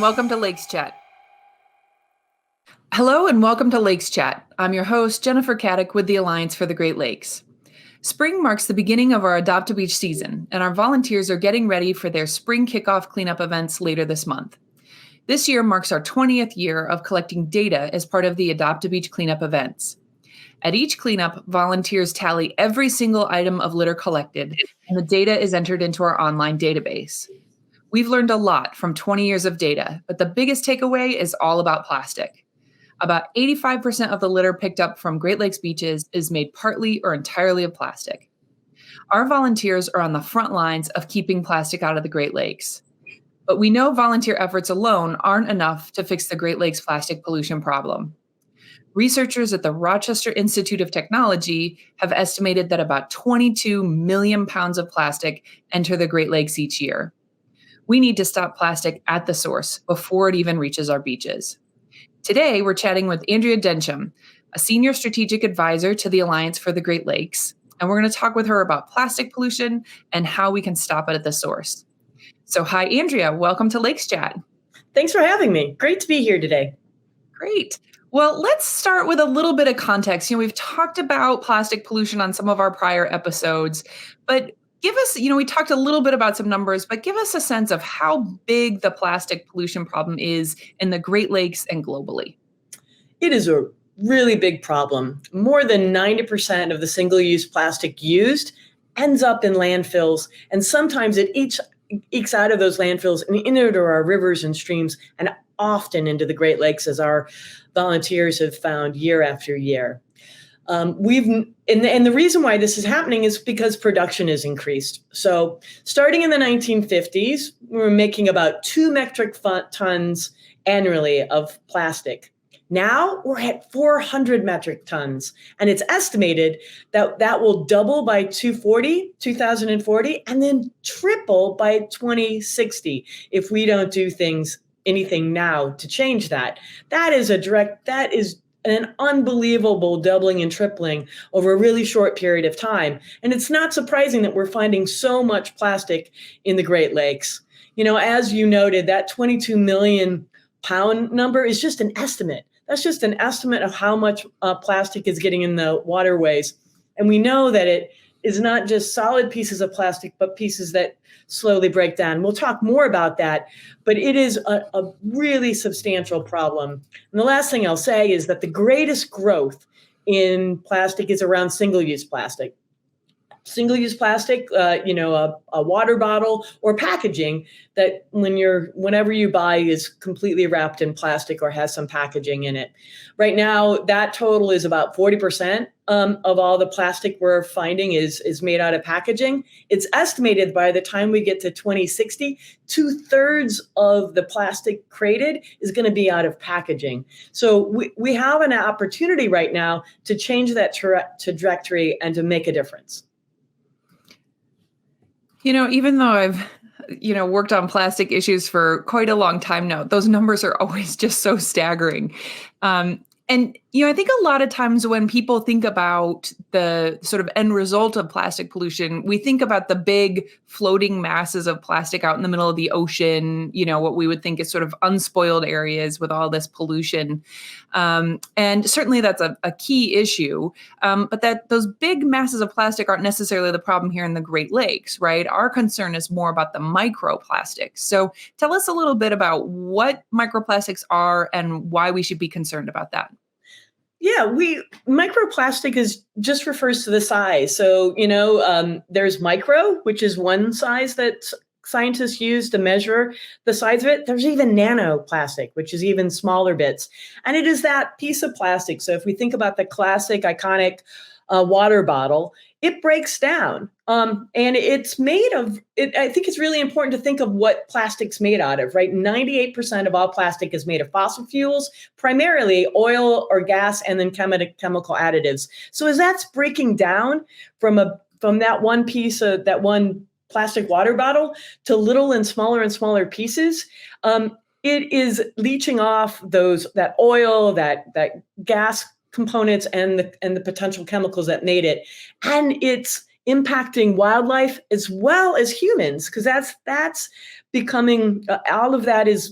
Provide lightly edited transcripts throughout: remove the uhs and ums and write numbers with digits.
welcome to Lakes Chat. Hello and welcome to Lakes Chat. I'm your host, Jennifer Caddick with the Alliance for the Great Lakes. Spring marks the beginning of our Adopt a Beach season, and our volunteers are getting ready for their spring kickoff cleanup events later this month. This year marks our 20th year of collecting data as part of the Adopt a Beach cleanup events. At each cleanup, volunteers tally every single item of litter collected, and the data is entered into our online database. We've learned a lot from 20 years of data, but the biggest takeaway is all about plastic. About 85% of the litter picked up from Great Lakes beaches is made partly or entirely of plastic. Our volunteers are on the front lines of keeping plastic out of the Great Lakes. But we know volunteer efforts alone aren't enough to fix the Great Lakes plastic pollution problem. Researchers at the Rochester Institute of Technology have estimated that about 22 million pounds of plastic enter the Great Lakes each year. We need to stop plastic at the source before it even reaches our beaches. Today, we're chatting with Andrea Densham, a senior strategic advisor to the Alliance for the Great Lakes, and we're going to talk with her about plastic pollution and how we can stop it at the source. So, hi, Andrea. Welcome to Lakes Chat. Thanks for having me. Great to be here today. Great. Well, let's start with a little bit of context. We've talked about plastic pollution on some of our prior episodes, but give us, we talked a little bit about some numbers, but give us a sense of how big the plastic pollution problem is in the Great Lakes and globally. It is a really big problem. More than 90% of the single-use plastic used ends up in landfills, and sometimes it ekes out of those landfills and into our rivers and streams, and often into the Great Lakes, as our volunteers have found year after year. And the reason why this is happening is because production has increased. So starting in the 1950s, we were making about 2 metric tons annually of plastic. Now we're at 400 metric tons, and it's estimated that that will double by 2040, and then triple by 2060 if we don't do anything now to change that. That is an unbelievable doubling and tripling over a really short period of time. And it's not surprising that we're finding so much plastic in the Great Lakes. As you noted, that 22 million pound number is just an estimate. That's just an estimate of how much plastic is getting in the waterways. And we know that it is not just solid pieces of plastic, but pieces that slowly break down. We'll talk more about that, but it is a really substantial problem. And the last thing I'll say is that the greatest growth in plastic is around single-use plastic. Single-use plastic, a water bottle or packaging that whenever you buy is completely wrapped in plastic or has some packaging in it. Right now, that total is about 40% of all the plastic we're finding is made out of packaging. It's estimated by the time we get to 2060, 2/3 of the plastic created is going to be out of packaging. So we have an opportunity right now to change that trajectory and to make a difference. Even though I've, worked on plastic issues for quite a long time now, those numbers are always just so staggering. And I think a lot of times when people think about the sort of end result of plastic pollution, we think about the big floating masses of plastic out in the middle of the ocean, what we would think is sort of unspoiled areas with all this pollution. And certainly that's a key issue, but that those big masses of plastic aren't necessarily the problem here in the Great Lakes, right? Our concern is more about the microplastics. So tell us a little bit about what microplastics are and why we should be concerned about that. Yeah, microplastic just refers to the size. So, there's micro, which is one size that scientists use to measure the size of it. There's even nanoplastic, which is even smaller bits. And it is that piece of plastic. So if we think about the classic, iconic water bottle, it breaks down. And it's made of, I think it's really important to think of what plastic's made out of, right? 98% of all plastic is made of fossil fuels, primarily oil or gas, and then chemical additives. So as that's breaking down from that one piece of that one plastic water bottle to little and smaller pieces, it is leaching off that oil, that gas components and the potential chemicals that made it. And it's impacting wildlife as well as humans, because that's becoming, all of that is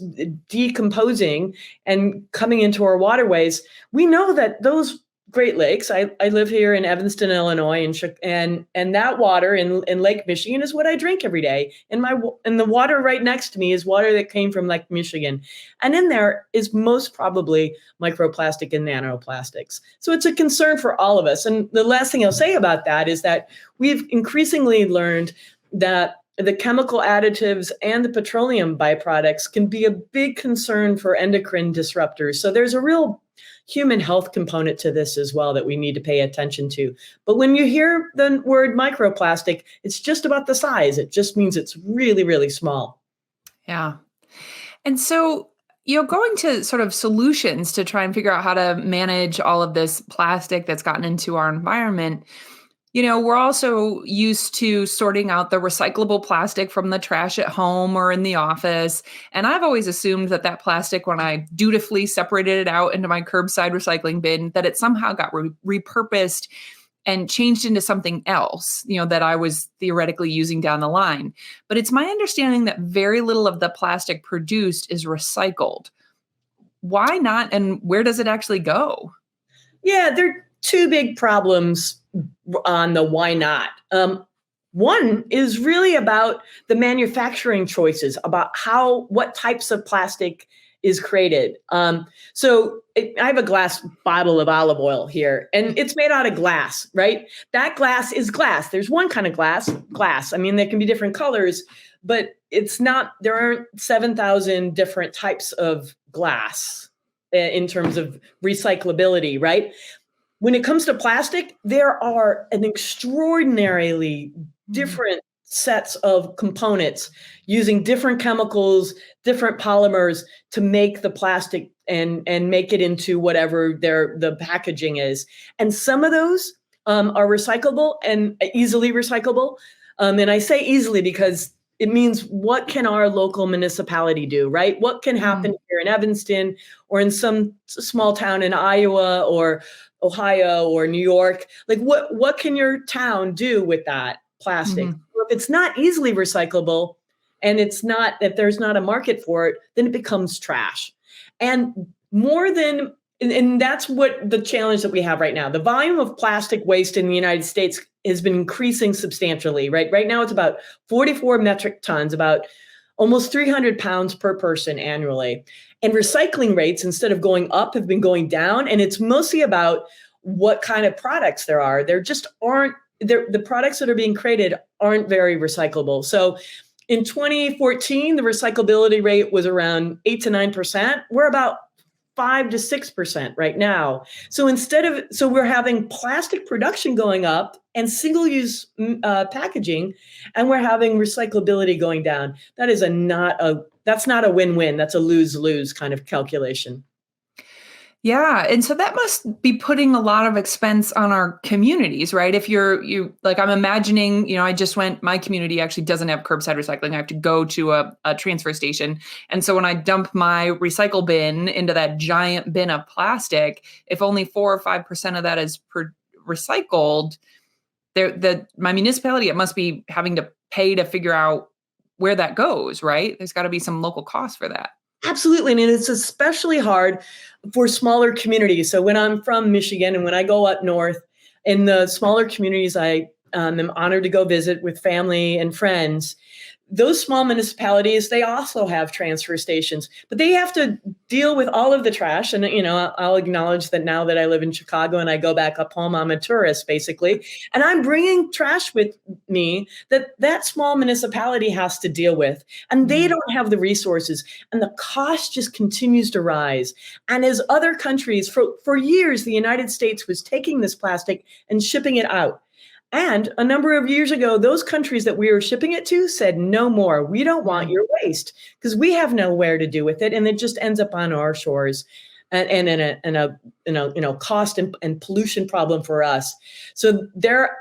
decomposing and coming into our waterways. We know that those Great Lakes, I live here in Evanston, Illinois, and that water in Lake Michigan is what I drink every day. And the water right next to me is water that came from Lake Michigan. And in there is most probably microplastic and nanoplastics. So it's a concern for all of us. And the last thing I'll say about that is that we've increasingly learned that the chemical additives and the petroleum byproducts can be a big concern for endocrine disruptors. So there's a real human health component to this as well that we need to pay attention to. But when you hear the word microplastic, it's just about the size. It just means it's really, really small. Yeah. And so, going to sort of solutions to try and figure out how to manage all of this plastic that's gotten into our environment. We're also used to sorting out the recyclable plastic from the trash at home or in the office. And I've always assumed that plastic, when I dutifully separated it out into my curbside recycling bin, that it somehow got repurposed and changed into something else, that I was theoretically using down the line. But it's my understanding that very little of the plastic produced is recycled. Why not? And where does it actually go? Yeah, there are two big problems on the why not. One is really about the manufacturing choices, about what types of plastic is created. So I have a glass bottle of olive oil here, and it's made out of glass, right? That glass is glass. There's one kind of glass. I mean, there can be different colors, but there aren't 7,000 different types of glass in terms of recyclability, right? When it comes to plastic, there are an extraordinarily different sets of components using different chemicals, different polymers to make the plastic and make it into whatever the packaging is. And some of those are recyclable and easily recyclable. And I say easily because it means, what can our local municipality do, right? What can happen here in Evanston or in some small town in Iowa or Ohio or New York? Like what can your town do with that plastic? If it's not easily recyclable and if there's not a market for it, then it becomes trash. And that's what the challenge that we have right now. The volume of plastic waste in the United States has been increasing substantially, right? Right now it's about 44 metric tons, about almost 300 pounds per person annually. And recycling rates, instead of going up, have been going down. And it's mostly about what kind of products there are. The products that are being created aren't very recyclable. So in 2014, the recyclability rate was around 8 to 9%. We're about 5 to 6% right now. So we're having plastic production going up and single-use packaging, and we're having recyclability going down. That's not a win-win. That's a lose-lose kind of calculation. Yeah. And so that must be putting a lot of expense on our communities, right? If you like, I'm imagining, my community actually doesn't have curbside recycling. I have to go to a transfer station. And so when I dump my recycle bin into that giant bin of plastic, if only 4 or 5% of that is recycled, my municipality, it must be having to pay to figure out where that goes, right? There's got to be some local cost for that. Absolutely. And it's especially hard for smaller communities. So when I'm from Michigan and when I go up north in the smaller communities, I am honored to go visit with family and friends. Those small municipalities, they also have transfer stations, but they have to deal with all of the trash. And, I'll acknowledge that now that I live in Chicago and I go back up home, I'm a tourist basically. And I'm bringing trash with me that small municipality has to deal with. And they don't have the resources, and the cost just continues to rise. And as other countries, for years, the United States was taking this plastic and shipping it out. And a number of years ago, those countries that we were shipping it to said, no more. We don't want your waste because we have nowhere to do with it. And it just ends up on our shores and in a cost and pollution problem for us. So they're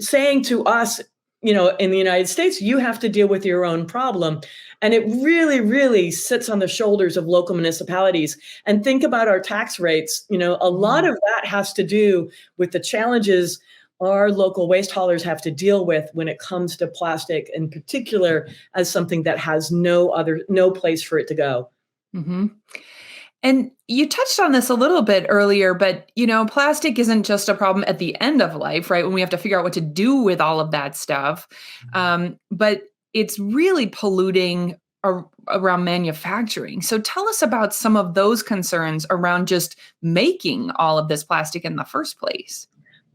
saying to us, in the United States, you have to deal with your own problem. And it really, really sits on the shoulders of local municipalities. And think about our tax rates. A lot of that has to do with the challenges our local waste haulers have to deal with when it comes to plastic in particular as something that has no place for it to go. Mm-hmm. And you touched on this a little bit earlier, but plastic isn't just a problem at the end of life, right? When we have to figure out what to do with all of that stuff. But it's really polluting around manufacturing. So tell us about some of those concerns around just making all of this plastic in the first place.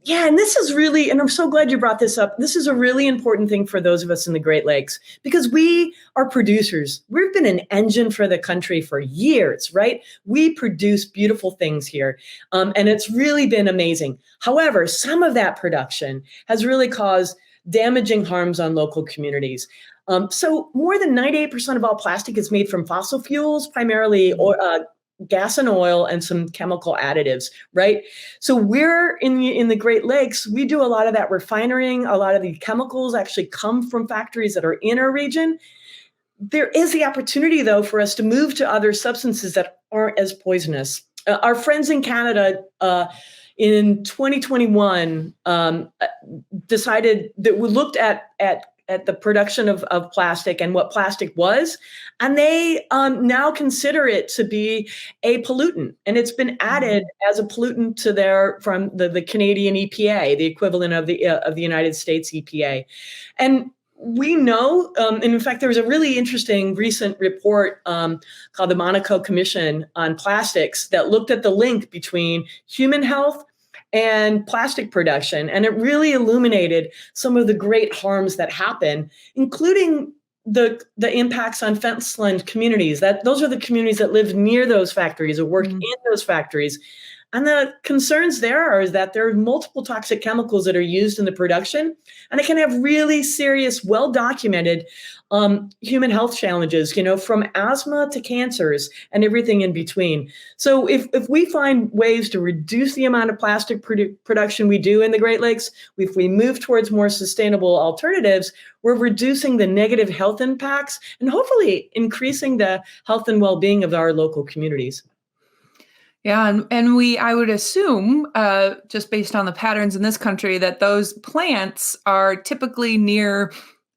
Yeah, and I'm so glad you brought this up. This is a really important thing for those of us in the Great Lakes because we are producers. We've been an engine for the country for years, right? We produce beautiful things here, and it's really been amazing. However, some of that production has really caused damaging harms on local communities. So more than 98% of all plastic is made from fossil fuels, primarily gas and oil and some chemical additives, right? So we're in the Great Lakes, we do a lot of that refining. A lot of the chemicals actually come from factories that are in our region. There is the opportunity, though, for us to move to other substances that aren't as poisonous. Our friends in Canada in 2021 decided that we looked at the production of plastic and what plastic was, and they now consider it to be a pollutant, and it's been added as a pollutant to from the Canadian EPA, the equivalent of the United States EPA, and we know, and in fact, there was a really interesting recent report called the Monaco Commission on Plastics that looked at the link between human health and plastic production. And it really illuminated some of the great harms that happen, including the impacts on fenceland communities. Those are the communities that live near those factories or work in those factories. And the concerns there is that there are multiple toxic chemicals that are used in the production, and it can have really serious, well-documented human health challenges, from asthma to cancers and everything in between. So if we find ways to reduce the amount of plastic production we do in the Great Lakes, if we move towards more sustainable alternatives, we're reducing the negative health impacts and hopefully increasing the health and well-being of our local communities. Yeah, and I would assume, just based on the patterns in this country, that those plants are typically near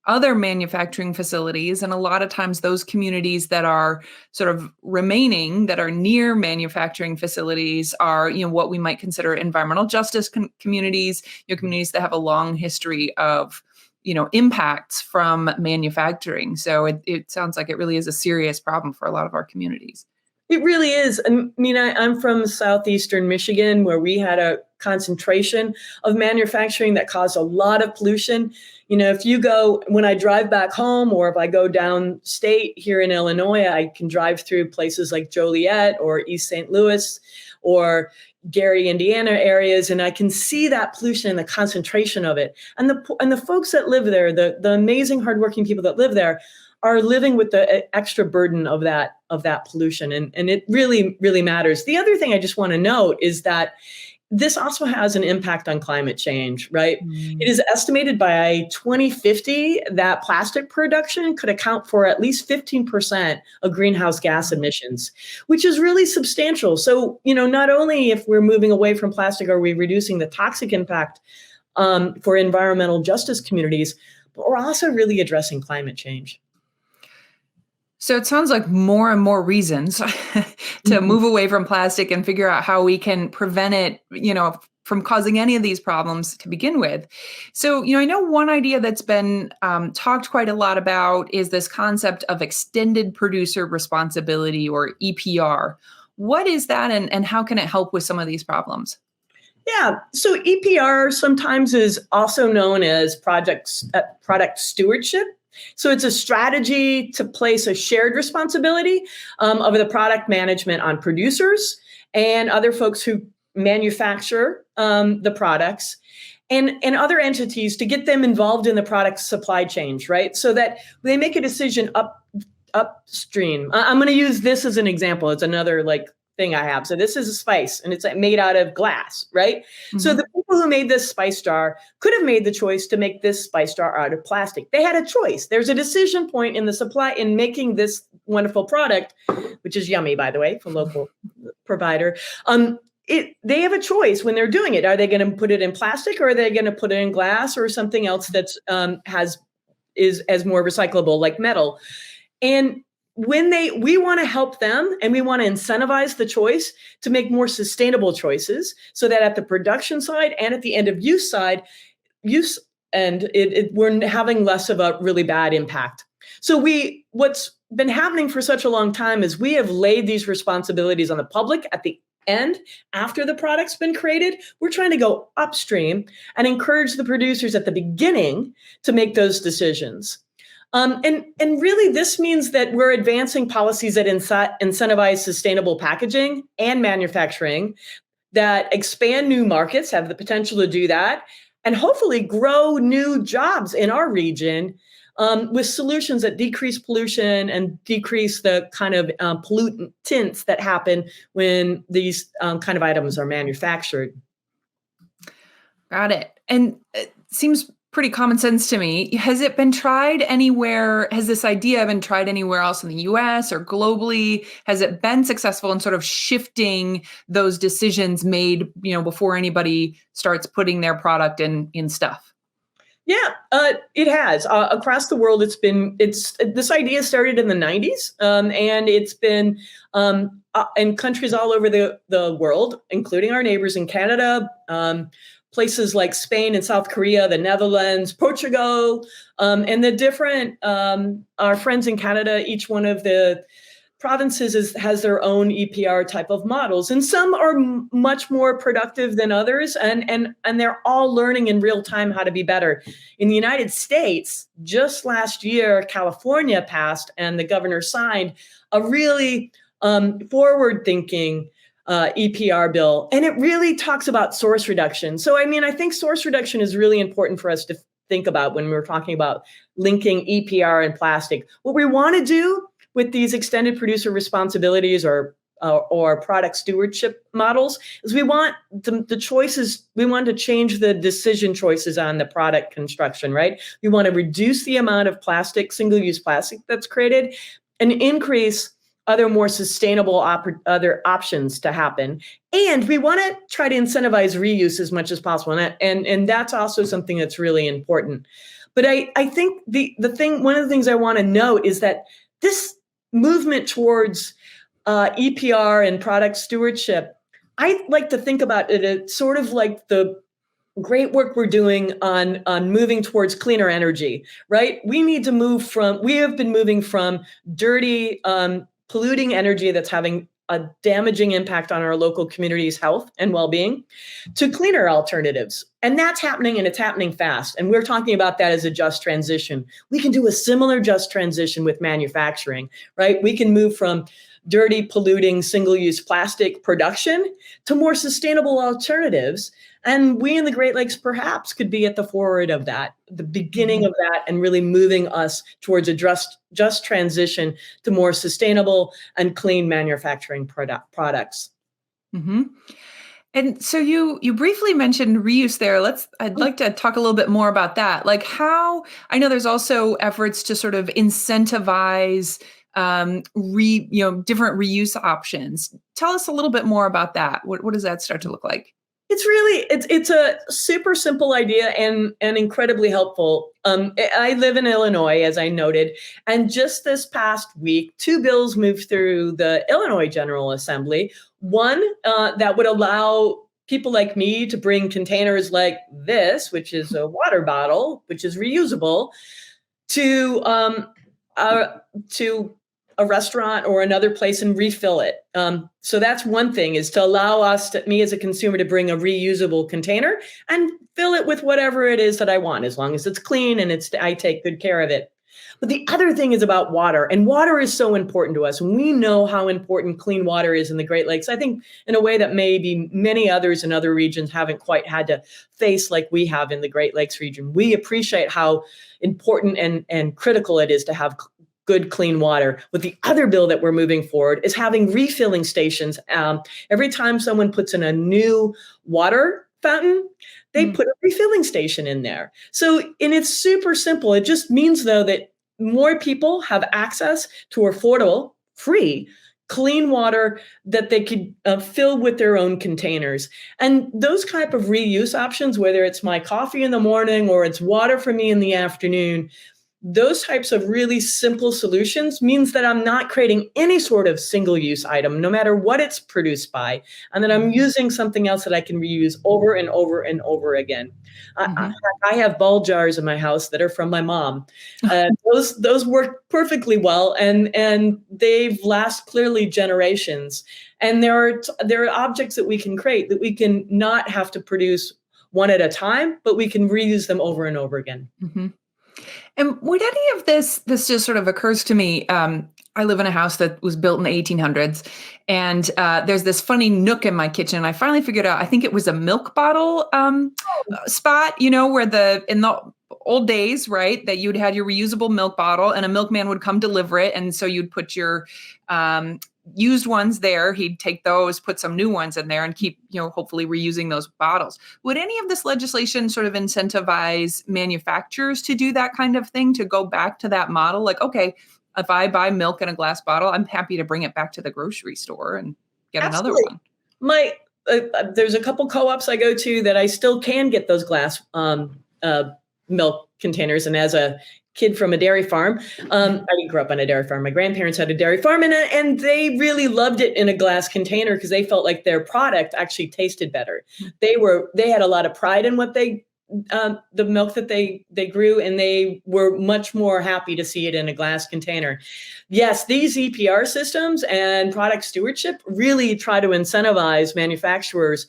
other manufacturing facilities, and a lot of times those communities that are sort of remaining, that are near manufacturing facilities, are what we might consider environmental justice communities, communities that have a long history of impacts from manufacturing. So it sounds like it really is a serious problem for a lot of our communities. It really is. I mean, I'm from southeastern Michigan, where we had a concentration of manufacturing that caused a lot of pollution. When I drive back home, or if I go downstate here in Illinois, I can drive through places like Joliet or East St. Louis or Gary, Indiana areas, and I can see that pollution and the concentration of it. And the folks that live there, the amazing, hardworking people that live there, are living with the extra burden of that pollution. And it really, really matters. The other thing I just want to note is that this also has an impact on climate change, right? It is estimated by 2050 that plastic production could account for at least 15% of greenhouse gas emissions, which is really substantial. So, not only if we're moving away from plastic are we reducing the toxic impact for environmental justice communities, but we're also really addressing climate change. So it sounds like more and more reasons to move away from plastic and figure out how we can prevent it, from causing any of these problems to begin with. So, I know one idea that's been talked quite a lot about is this concept of extended producer responsibility, or EPR. What is that, and how can it help with some of these problems? Yeah, so EPR sometimes is also known as product stewardship. So it's a strategy to place a shared responsibility of the product management on producers and other folks who manufacture the products, and other entities to get them involved in the product supply chain, right? So that they make a decision upstream. I'm going to use this as an example. It's another thing I have. So this is a spice, and it's made out of glass, right? Mm-hmm. So the people who made this spice jar could have made the choice to make this spice jar out of plastic. They had a choice. There's a decision point in the supply in making this wonderful product, which is yummy, by the way, from local provider. they have a choice when they're doing it. Are they going to put it in plastic, or are they going to put it in glass or something else that's is as more recyclable, like metal? And we want to help them, and we want to incentivize the choice to make more sustainable choices, so that at the production side and at the end of use side, we're having less of a really bad impact. So what's been happening for such a long time is we have laid these responsibilities on the public at the end after the product's been created. We're trying to go upstream and encourage the producers at the beginning to make those decisions. And really, this means that we're advancing policies that incentivize sustainable packaging and manufacturing, that expand new markets, have the potential to do that, and hopefully grow new jobs in our region with solutions that decrease pollution and decrease the kind of pollutants that happen when these kind of items are manufactured. Got it. And it seems pretty common sense to me. Has it been tried anywhere? Has this idea been tried anywhere else in the US or globally? Has it been successful in sort of shifting those decisions made, before anybody starts putting their product in stuff? Yeah, it has. Across the world, this idea started in the 90s, and it's been in countries all over the world, including our neighbors in Canada, places like Spain and South Korea, the Netherlands, Portugal, and the different, our friends in Canada, each one of the provinces has their own EPR type of models, and some are much more productive than others, and they're all learning in real time how to be better. In the United States, just last year, California passed and the governor signed a really forward-thinking EPR bill, and it really talks about source reduction. So, I think source reduction is really important for us to think about when we're talking about linking EPR and plastic. What we want to do with these extended producer responsibilities or product stewardship models is we want the choices, we want to change the decision choices on the product construction, right? We want to reduce the amount of plastic, single-use plastic that's created, and increase other more sustainable other options to happen. And we want to try to incentivize reuse as much as possible. And that's also something that's really important. But I think one of the things I want to note is that this movement towards EPR and product stewardship, I like to think about it as sort of like the great work we're doing on moving towards cleaner energy, right? We have been moving from dirty, polluting energy that's having a damaging impact on our local community's health and well-being to cleaner alternatives. And that's happening, and it's happening fast. And we're talking about that as a just transition. We can do a similar just transition with manufacturing, right? We can move from dirty, polluting, single-use plastic production to more sustainable alternatives. And we in the Great Lakes perhaps could be at the forward of that, the beginning of that, and really moving us towards a just transition to more sustainable and clean manufacturing products. Mm-hmm. And so you briefly mentioned reuse there. I'd like to talk a little bit more about that. Like how, I know there's also efforts to sort of incentivize different reuse options. Tell us a little bit more about that. What does that start to look like? It's a super simple idea and incredibly helpful. I live in Illinois, as I noted, and just this past week, 2 bills moved through the Illinois General Assembly. One that would allow people like me to bring containers like this, which is a water bottle, which is reusable, to a restaurant or another place and refill it. So that's one thing, is to allow me as a consumer to bring a reusable container and fill it with whatever it is that I want, as long as it's clean and I take good care of it. But the other thing is about water, and water is so important to us. And we know how important clean water is in the Great Lakes, I think in a way that maybe many others in other regions haven't quite had to face like we have in the Great Lakes region. We appreciate how important and critical it is to have good, clean water. But the other bill that we're moving forward is having refilling stations. Every time someone puts in a new water fountain, they put a refilling station in there. So, and it's super simple. It just means, though, that more people have access to affordable, free, clean water that they could fill with their own containers. And those type of reuse options, whether it's my coffee in the morning or it's water for me in the afternoon, those types of really simple solutions means that I'm not creating any sort of single-use item, no matter what it's produced by, and that I'm using something else that I can reuse over and over and over again. I have ball jars in my house that are from my mom. Those work perfectly well, and they've last clearly generations. And there are objects that we can create that we can not have to produce one at a time, but we can reuse them over and over again. Mm-hmm. And would any of this just sort of occurs to me? I live in a house that was built in the 1800s, and there's this funny nook in my kitchen. I finally figured out, I think it was a milk bottle spot, where in the old days, right, that you'd had your reusable milk bottle and a milkman would come deliver it. And so you'd put your used ones there. He'd take those, put some new ones in there, and keep, hopefully reusing those bottles. Would any of this legislation sort of incentivize manufacturers to do that kind of thing, to go back to that model? Like, okay, if I buy milk in a glass bottle, I'm happy to bring it back to the grocery store and get Absolutely. another one. There's a couple co-ops I go to that I still can get those glass milk containers. And as a kid from a dairy farm, I didn't grow up on a dairy farm. My grandparents had a dairy farm, and they really loved it in a glass container because they felt like their product actually tasted better. They had a lot of pride in what the milk that they grew, and they were much more happy to see it in a glass container. Yes, these EPR systems and product stewardship really try to incentivize manufacturers,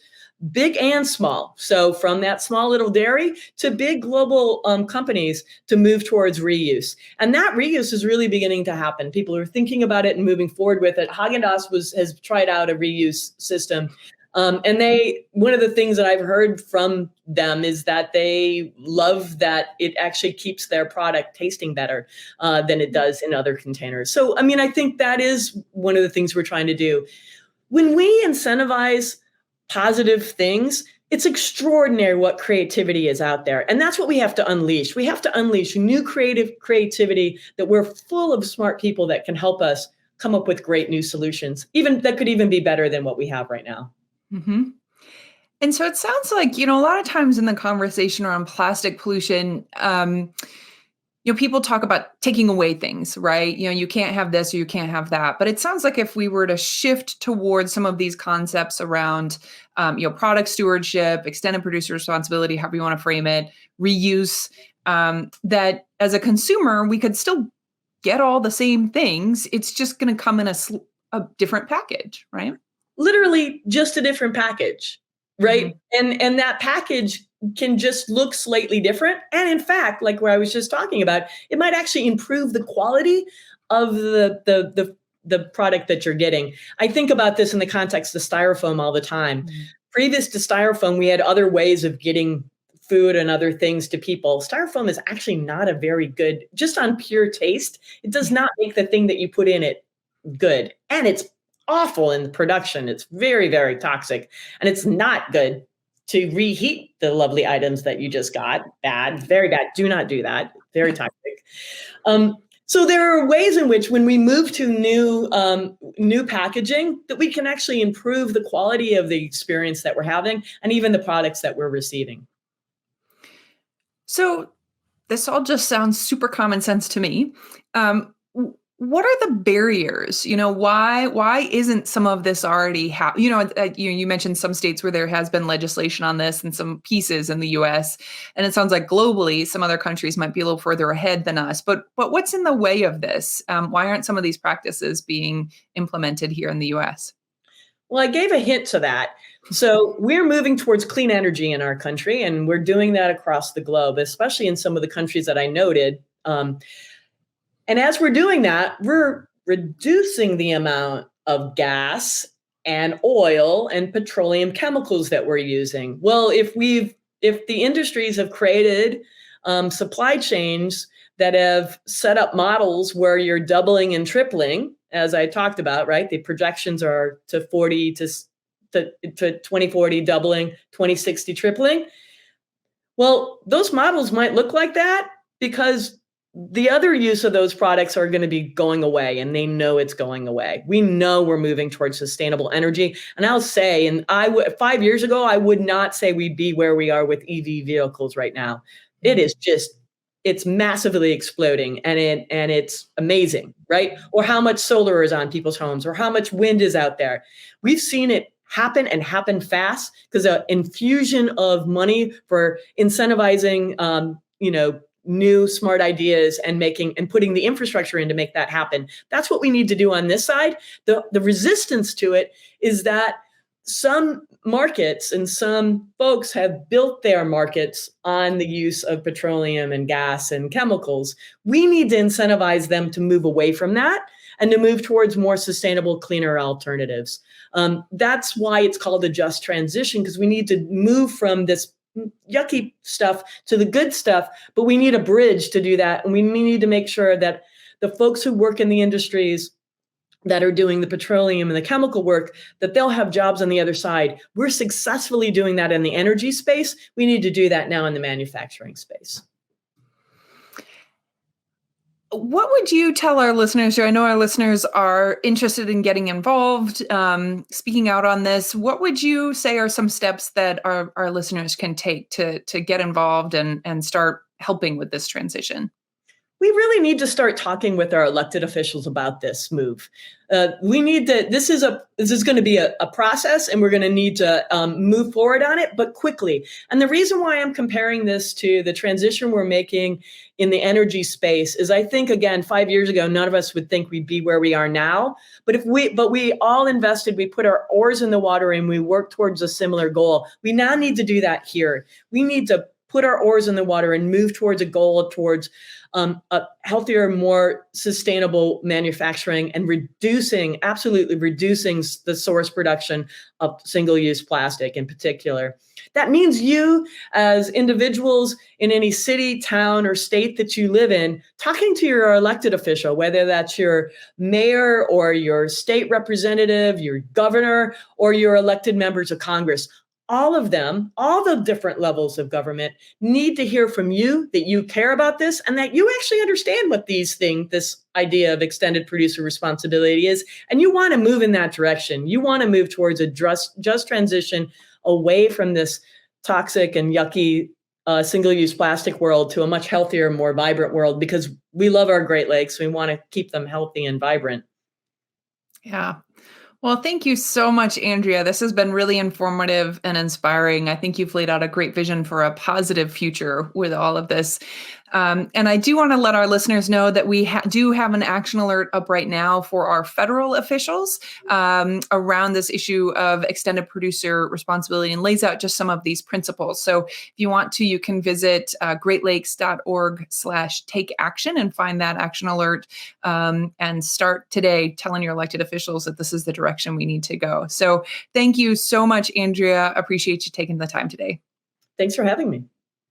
big and small. So from that small little dairy to big global companies, to move towards reuse. And that reuse is really beginning to happen. People are thinking about it and moving forward with it. Häagen-Dazs has tried out a reuse system. And one of the things that I've heard from them is that they love that it actually keeps their product tasting better than it does in other containers. So, I think that is one of the things we're trying to do. When we incentivize positive things, it's extraordinary what creativity is out there. And that's what we have to unleash. We have to unleash new creativity, that we're full of smart people that can help us come up with great new solutions, even that could even be better than what we have right now. Mm-hmm. And so it sounds like, a lot of times in the conversation around plastic pollution, people talk about taking away things, right? You can't have this or you can't have that. But it sounds like if we were to shift towards some of these concepts around, product stewardship, extended producer responsibility, however you want to frame it, reuse, that as a consumer, we could still get all the same things. It's just going to come in a different package, right? Literally just a different package, right? Mm-hmm. And that package can just look slightly different. And in fact, like what I was just talking about, it might actually improve the quality of the product that you're getting. I think about this in the context of styrofoam all the time. Mm-hmm. Previous to styrofoam, we had other ways of getting food and other things to people. Styrofoam is actually not a very good, just on pure taste, it does not make the thing that you put in it good. And it's awful in the production. It's very, very toxic. And it's not good to reheat the lovely items that you just got. Bad, very bad. Do not do that. Very toxic. So there are ways in which when we move to new packaging, that we can actually improve the quality of the experience that we're having and even the products that we're receiving. So this all just sounds super common sense to me. What are the barriers? Why isn't some of this already happening? You mentioned some states where there has been legislation on this and some pieces in the US, and it sounds like globally, some other countries might be a little further ahead than us. But what's in the way of this? Why aren't some of these practices being implemented here in the US? Well, I gave a hint to that. So we're moving towards clean energy in our country, and we're doing that across the globe, especially in some of the countries that I noted. And as we're doing that, we're reducing the amount of gas and oil and petroleum chemicals that we're using. Well, if the industries have created supply chains that have set up models where you're doubling and tripling, as I talked about, right? The projections are to 2040 doubling, 2060 tripling. Well, those models might look like that because the other use of those products are going to be going away, and they know it's going away. We know we're moving towards sustainable energy. And I'll say, 5 years ago, I would not say we'd be where we are with EV vehicles right now. It is just, it's massively exploding, and it's amazing, right? Or how much solar is on people's homes, or how much wind is out there. We've seen it happen, and happen fast, because an infusion of money for incentivizing, new smart ideas and putting the infrastructure in to make that happen. That's what we need to do on this side. The resistance to it is that some markets and some folks have built their markets on the use of petroleum and gas and chemicals. We need to incentivize them to move away from that and to move towards more sustainable, cleaner alternatives. That's why it's called a just transition, because we need to move from this yucky stuff to the good stuff, but we need a bridge to do that. And we need to make sure that the folks who work in the industries that are doing the petroleum and the chemical work, that they'll have jobs on the other side. We're successfully doing that in the energy space. We need to do that now in the manufacturing space. What would you tell our listeners, or I know our listeners are interested in getting involved, speaking out on this? What would you say are some steps that our listeners can take to get involved and start helping with this transition? We really need to start talking with our elected officials about this move. We need to, this is going to be a process, and we're going to need to move forward on it, but quickly. And the reason why I'm comparing this to the transition we're making in the energy space is, I think, again, 5 years ago, none of us would think we'd be where we are now. But we all invested, we put our oars in the water, and we worked towards a similar goal. We now need to do that here. We need to put our oars in the water and move towards a goal, towards a healthier, more sustainable manufacturing, and absolutely reducing the source production of single-use plastic in particular. That means you, as individuals in any city, town, or state that you live in, talking to your elected official, whether that's your mayor or your state representative, your governor, or your elected members of Congress. All of them, all the different levels of government, need to hear from you that you care about this, and that you actually understand what this idea of extended producer responsibility is, and you want to move in that direction. You want to move towards a just transition away from this toxic and yucky single-use plastic world to a much healthier, more vibrant world, because we love our Great Lakes. We want to keep them healthy and vibrant. Yeah. Well, thank you so much, Andrea. This has been really informative and inspiring. I think you've laid out a great vision for a positive future with all of this. And I do want to let our listeners know that we do have an action alert up right now for our federal officials around this issue of extended producer responsibility, and lays out just some of these principles. So if you want to, you can visit greatlakes.org/take action and find that action alert and start today telling your elected officials that this is the direction we need to go. So thank you so much, Andrea. Appreciate you taking the time today. Thanks for having me.